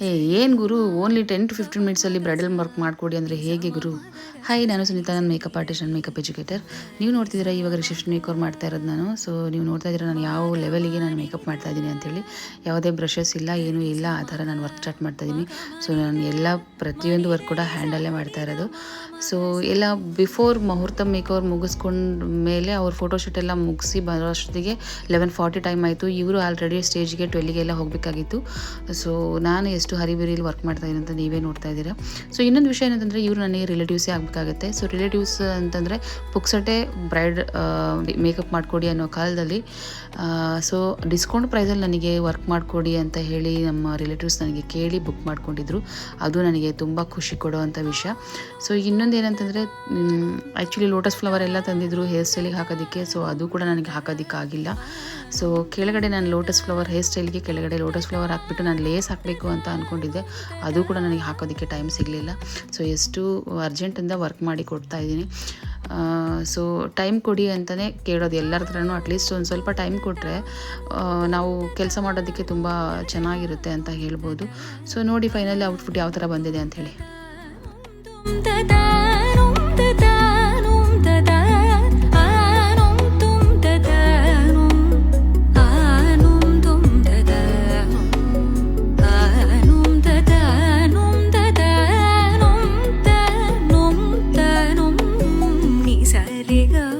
ಏನು ಗುರು only 10 to 15 ಮಿನಿಟ್ಸಲ್ಲಿ bridal work ಮಾಡಿಕೊಡಿ ಅಂದರೆ ಹೇಗೆ ಗುರು? ಹಾಯ್, ನಾನು ಸುನೀತಾ, ನನ್ನ ಮೇಕಪ್ ಆರ್ಟಿಸ್ಟ್, ನನ್ನ ಮೇಕಪ್ ಎಜುಕೇಟರ್. ನೀವು ನೋಡ್ತಿದ್ದೀರಾ ಇವಾಗ ರಿಸೆಪ್ಷನ್ ಮೇಕರ್ ಮಾಡ್ತಾ ಇರೋದು ನಾನು. ಸೊ ನೀವು ನೋಡ್ತಾ ಇದ್ದೀರಾ ನಾನು ಯಾವ ಲೆವೆಲಿಗೆ ನಾನು ಮೇಕಪ್ ಮಾಡ್ತಾ ಇದ್ದೀನಿ ಅಂತೇಳಿ. ಯಾವುದೇ ಬ್ರಷಸ್ ಇಲ್ಲ, ಏನೂ ಇಲ್ಲ, ಆ ಥರ ನಾನು ವರ್ಕ್ ಸ್ಟಾರ್ಟ್ ಮಾಡ್ತಾ ಇದ್ದೀನಿ. ಸೊ ನಾನು ಎಲ್ಲ ಪ್ರತಿಯೊಂದು ವರ್ಕ್ ಕೂಡ ಹ್ಯಾಂಡಲ್ಲೇ ಮಾಡ್ತಾ ಇರೋದು. ಸೊ ಎಲ್ಲ ಬಿಫೋರ್ ಮುಹೂರ್ತ ಮೇಕವರ್ ಮುಗಿಸ್ಕೊಂಡ ಮೇಲೆ ಅವ್ರ ಫೋಟೋಶೂಟ್ ಎಲ್ಲ ಮುಗಿಸಿ ಬರೋ ಅಷ್ಟೊತ್ತಿಗೆ 11:40 ಟೈಮ್ ಆಯಿತು. ಇವರು ಆಲ್ರೆಡಿ ಸ್ಟೇಜ್ಗೆ 12ಗೆಲ್ಲ ಹೋಗಬೇಕಾಗಿತ್ತು. ಸೊ ನಾನು ಎಷ್ಟು ಹರಿಬರಿಯಲ್ಲಿ ವರ್ಕ್ ಮಾಡ್ತಾ ಇದ್ದೀನಿ ಅಂತ ನೀವೇ ನೋಡ್ತಾ ಇದ್ದೀರಾ. ಸೊ ಇನ್ನೊಂದು ವಿಷಯ ಏನಂತಂದರೆ ಇವರು ನನಗೆ ರಿಲೇಟಿವ್ಸೇ ಆಗಬೇಕಾಗುತ್ತೆ. ಸೊ ರಿಲೇಟಿವ್ಸ್ ಅಂತಂದರೆ ಪುಕ್ಸಟೆ ಬ್ರೈಡ್ ಮೇಕಪ್ ಮಾಡಿಕೊಡಿ ಅನ್ನೋ ಕಾಲದಲ್ಲಿ ಸೊ ಡಿಸ್ಕೌಂಟ್ ಪ್ರೈಸಲ್ಲಿ ನನಗೆ ವರ್ಕ್ ಮಾಡಿಕೊಡಿ ಅಂತ ಹೇಳಿ ನಮ್ಮ ರಿಲೇಟಿವ್ಸ್ ನನಗೆ ಕೇಳಿ ಬುಕ್ ಮಾಡ್ಕೊಂಡಿದ್ರು. ಅದು ನನಗೆ ತುಂಬ ಖುಷಿ ಕೊಡೋವಂಥ ವಿಷಯ. ಸೊ ಇನ್ನೊಂದು ಏನಂತಂದರೆ ಆ್ಯಕ್ಚುಲಿ ಲೋಟಸ್ ಫ್ಲವರ್ ಎಲ್ಲ ತಂದಿದ್ರು ಹೇರ್ ಸ್ಟೈಲಿಗೆ ಹಾಕೋದಕ್ಕೆ. ಸೊ ಅದು ಕೂಡ ನನಗೆ ಹಾಕೋದಕ್ಕಾಗಿಲ್ಲ. ಸೊ ಕೆಳಗಡೆ ನಾನು ಲೋಟಸ್ ಫ್ಲವರ್ ಹೇರ್ ಸ್ಟೈಲ್ಗೆ ಕೆಳಗಡೆ ಲೋಟಸ್ ಫ್ಲವರ್ ಹಾಕ್ಬಿಟ್ಟು ನಾನು ಲೇಸ್ ಹಾಕಬೇಕು ಅಂತ ಅಂದ್ಕೊಂಡಿದ್ದೆ. ಅದು ಕೂಡ ನನಗೆ ಹಾಕೋದಕ್ಕೆ ಟೈಮ್ ಸಿಗಲಿಲ್ಲ. ಸೊ ಎಷ್ಟು ಅರ್ಜೆಂಟಿಂದ ವರ್ಕ್ ಮಾಡಿ ಕೊಡ್ತಾ ಇದ್ದೀನಿ. ಸೊ ಟೈಮ್ ಕೊಡಿ ಅಂತಲೇ ಕೇಳೋದು ಎಲ್ಲರ ಥರನೂ. ಅಟ್ಲೀಸ್ಟ್ ಒಂದು ಸ್ವಲ್ಪ ಟೈಮ್ ಕೊಟ್ಟರೆ ನಾವು ಕೆಲಸ ಮಾಡೋದಕ್ಕೆ ತುಂಬ ಚೆನ್ನಾಗಿರುತ್ತೆ ಅಂತ ಹೇಳ್ಬೋದು. ಸೊ ನೋಡಿ ಫೈನಲಿ ಔಟ್ಫಿಟ್ ಯಾವ ಥರ ಬಂದಿದೆ ಅಂಥೇಳಿ. Liga